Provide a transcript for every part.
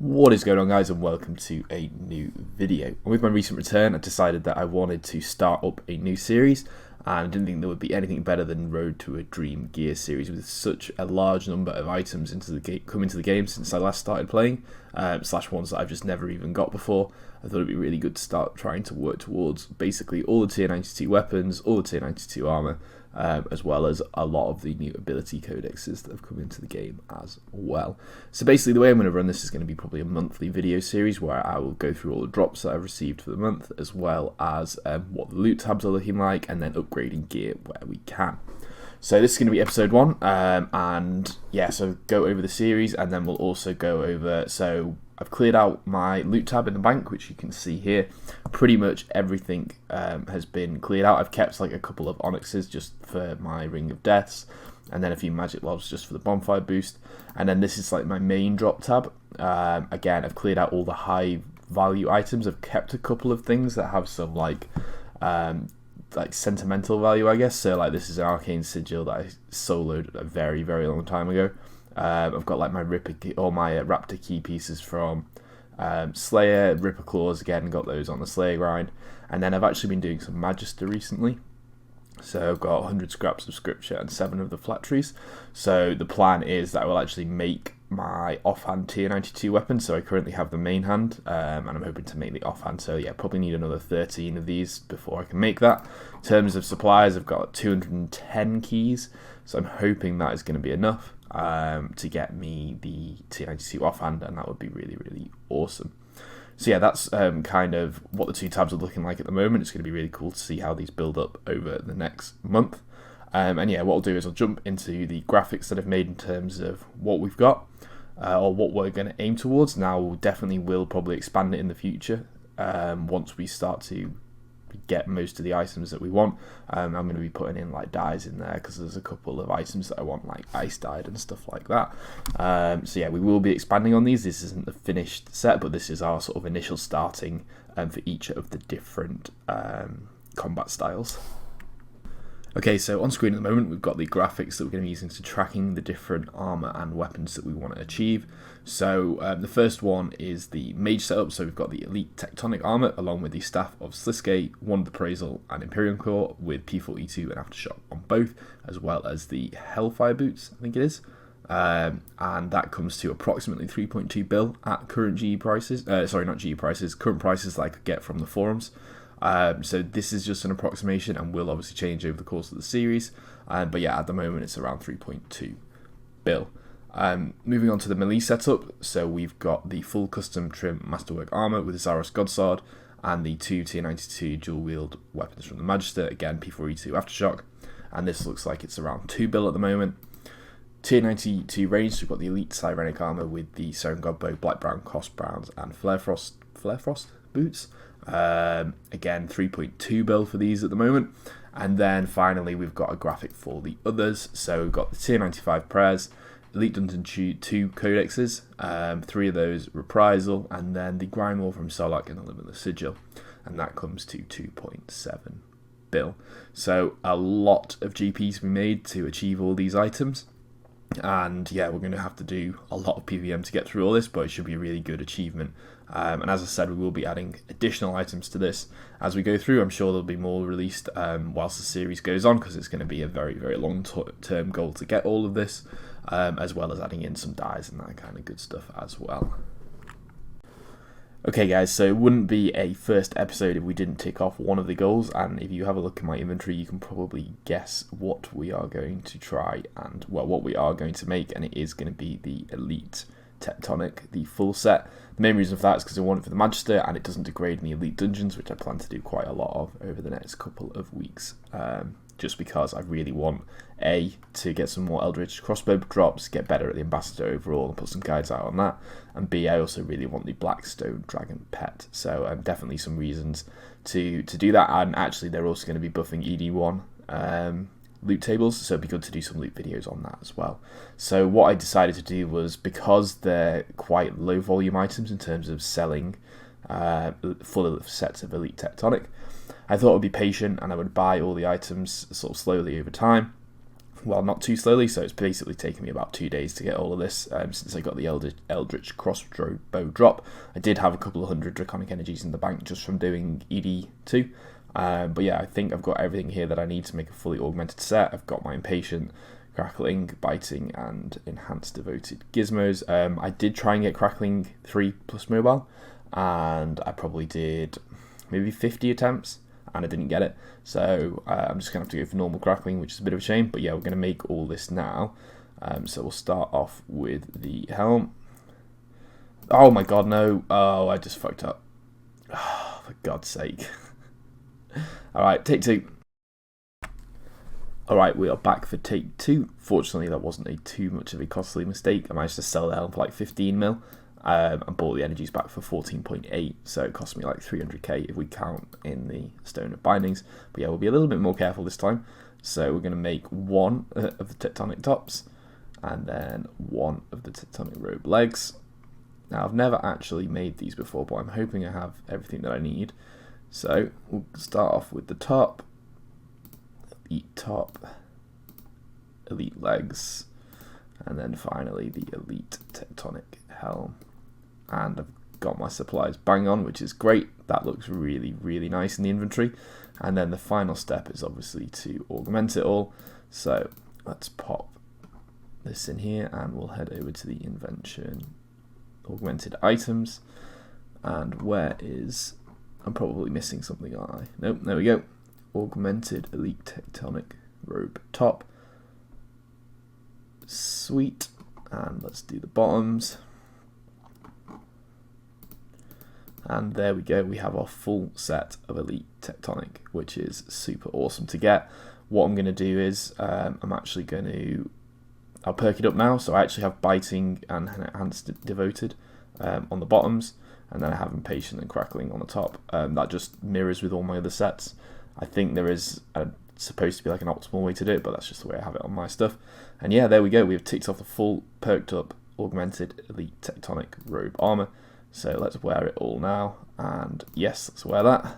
What is going on, guys, and welcome to a new video. With my recent return, I decided that I wanted to start up a new series, and I didn't think there would be anything better than Road to a Dream Gear series with such a large number of items come into the game since I last started playing, slash ones that I've just never even got before. I thought it'd be really good to start trying to work towards basically all the tier 92 weapons, all the tier 92 armour, as well as a lot of the new ability codexes that have come into the game as well. So basically the way I'm going to run this is going to be probably a monthly video series where I will go through all the drops that I've received for the month, as well as what the loot tabs are looking like, and then upgrading gear where we can. So this is going to be episode 1, and yeah, so go over the series, and then we'll also go over, so I've cleared out my loot tab in the bank, which you can see here. Pretty much everything has been cleared out. I've kept like a couple of onyxes just for my Ring of Deaths, and then a few magic lobs just for the bonfire boost. And then this is like my main drop tab. Again, I've cleared out all the high value items. I've kept a couple of things that have some like sentimental value, I guess. So like this is an arcane sigil that I soloed a very, very long time ago. I've got like my Raptor key pieces from Slayer, Ripper Claws, again got those on the Slayer grind, and then I've actually been doing some Magister recently. So I've got 100 scraps of scripture and 7 of the flatteries. So the plan is that I will actually make my offhand tier 92 weapon. So I currently have the main hand, and I'm hoping to make the offhand. So yeah, probably need another 13 of these before I can make that. In terms of supplies, I've got 210 keys, so I'm hoping that is going to be enough to get me the tier 92 offhand, and that would be really, really awesome. So yeah, that's kind of what the two tabs are looking like at the moment. It's going to be really cool to see how these build up over the next month. And yeah, what I'll do is I'll jump into the graphics that I've made in terms of what we've got, or what we're going to aim towards. Now, we definitely will probably expand it in the future once we start to get most of the items that we want. I'm going to be putting in like dyes in there because there's a couple of items that I want, like ice dyed and stuff like that. So yeah, we will be expanding on these. This isn't the finished set, but this is our sort of initial starting for each of the different combat styles. Okay, so on screen at the moment we've got the graphics that we're going to be using to tracking the different armour and weapons that we want to achieve. So the first one is the mage setup. So we've got the elite tectonic armour along with the staff of Sliske, Wand of the Praisal and Imperium Core with P42 and Aftershock on both, as well as the Hellfire boots, I think it is. And that comes to approximately 3.2 bill at current GE prices. Sorry, not GE prices, current prices that I could get from the forums. So this is just an approximation and will obviously change over the course of the series. But yeah, at the moment it's around 3.2 bill. Moving on to the melee setup, so we've got the full custom trim masterwork armour with Zaros Godsword and the 2 tier 92 dual wield weapons from the Magister, again P42 Aftershock, and this looks like it's around 2 bill at the moment. Tier 92 range, we've got the elite Sirenic armour with the Seren Godbow, Black Brown, Cost Browns and Flare Frost boots. Again 3.2 bill for these at the moment. And then finally we've got a graphic for the others. So we've got the tier 95 prayers, elite dungeon 2 codexes, 3 of those reprisal, and then the Grimoire from Solak and the Limitless Sigil, and that comes to 2.7 bill. So a lot of GPs we made to achieve all these items. And yeah, we're going to have to do a lot of PVM to get through all this, but it should be a really good achievement. And as I said, we will be adding additional items to this as we go through. I'm sure there'll be more released whilst the series goes on, because it's going to be a very, very long-term goal to get all of this, as well as adding in some dyes and that kind of good stuff as well. Okay guys, so it wouldn't be a first episode if we didn't tick off one of the goals, and if you have a look at my inventory you can probably guess what we are going to try and, well, what we are going to make, and it is going to be the elite tectonic, the full set. The main reason for that is because I want it for the Magister and it doesn't degrade in the elite dungeons, which I plan to do quite a lot of over the next couple of weeks. Just because I really want to get some more Eldritch crossbow drops, get better at the Ambassador overall and put some guides out on that, and B, I also really want the Blackstone Dragon pet, so definitely some reasons to do that. And actually they're also going to be buffing ED1 loot tables, so it'd be good to do some loot videos on that as well. So what I decided to do was, because they're quite low volume items in terms of selling full sets of elite tectonic, I thought I would be patient and I would buy all the items sort of slowly over time well, not too slowly, so it's basically taken me about 2 days to get all of this since I got the Eldritch Crossbow drop. I did have a couple of hundred Draconic Energies in the bank just from doing ED2. But yeah, I think I've got everything here that I need to make a fully augmented set. I've got my Impatient, Crackling, Biting, and Enhanced Devoted Gizmos. I did try and get Crackling 3 plus mobile, and I probably did maybe 50 attempts, and I didn't get it. So I'm just going to have to go for normal Crackling, which is a bit of a shame. But yeah, we're going to make all this now. So we'll start off with the helm. Oh my god, no. Oh, I just fucked up. Oh, for God's sake. Alright, take 2. Alright, we are back for take 2. Fortunately, that wasn't too much of a costly mistake. I managed to sell the helm for like 15 mil. And bought the energies back for 14.8, so it cost me like 300k if we count in the Stone of Bindings. But yeah, we'll be a little bit more careful this time. So we're going to make 1 of the Tectonic tops, and then 1 of the Tectonic robe legs. Now, I've never actually made these before, but I'm hoping I have everything that I need. So we'll start off with the top, elite legs, and then finally the elite Tectonic helm. And I've got my supplies bang on, which is great. That looks really, really nice in the inventory. And then the final step is obviously to augment it all. So let's pop this in here, and we'll head over to the invention, augmented items. And where is, I'm probably missing something, aren't I? Nope, there we go. Augmented elite Tectonic robe top. Sweet. And let's do the bottoms. And there we go, we have our full set of Elite Tectonic, which is super awesome to get. What I'm going to do is, I'll perk it up now, so I actually have Biting and Enhanced Devoted on the bottoms, and then I have Impatient and Crackling on the top. That just mirrors with all my other sets. I think there is supposed to be like an optimal way to do it, but that's just the way I have it on my stuff. And yeah, there we go, we've ticked off the full perked up, augmented Elite Tectonic robe armor. So let's wear it all now, and yes, let's wear that.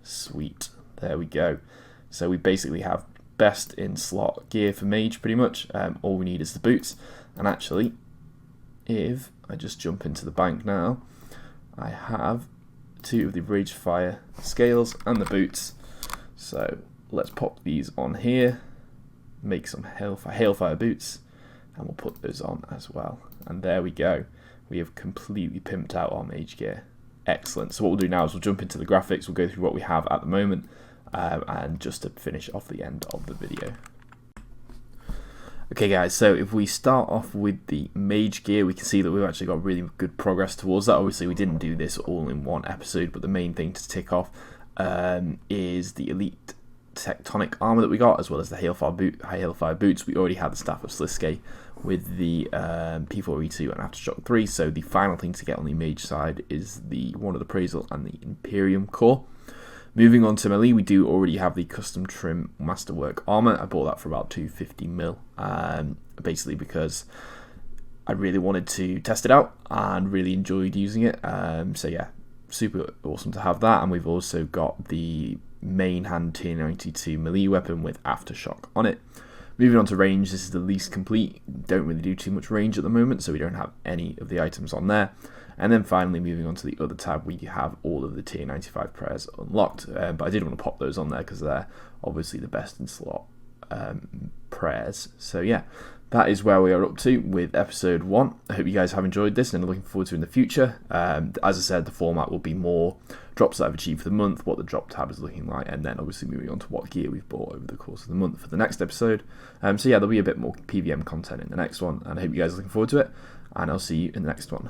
Sweet, there we go. So we basically have best in slot gear for mage pretty much. All we need is the boots, and actually, if I just jump into the bank now, I have 2 of the Rage Fire scales and the boots. So let's pop these on here, make some Hailfire boots, and we'll put those on as well. And there we go. We have completely pimped out our mage gear. Excellent. So what we'll do now is we'll jump into the graphics, we'll go through what we have at the moment, and just to finish off the end of the video. Okay guys, so if we start off with the mage gear, we can see that we've actually got really good progress towards that. Obviously we didn't do this all in one episode, but the main thing to tick off is the elite Tectonic armor that we got, as well as the Hailfire boots. We already had the Staff of Sliskay with the P4E2 and Aftershock 3, so the final thing to get on the mage side is the Wand of Appraisal and the Imperium core. Moving on to melee, we do already have the custom trim Masterwork armor. I bought that for about 250 mil, basically because I really wanted to test it out and really enjoyed using it. So yeah, super awesome to have that. And we've also got the main hand tier 92 melee weapon with Aftershock on it. Moving on to range, this is the least complete. Don't really do too much range at the moment, so we don't have any of the items on there. And then finally, moving on to the other tab, we have all of the tier 95 prayers unlocked. But I did want to pop those on there because they're obviously the best in slot prayers. So yeah, that is where we are up to with episode 1. I hope you guys have enjoyed this and are looking forward to it in the future. As I said, the format will be more drops that I've achieved for the month, what the drop tab is looking like, and then obviously moving on to what gear we've bought over the course of the month for the next episode. So yeah, there'll be a bit more PVM content in the next one, and I hope you guys are looking forward to it, and I'll see you in the next one.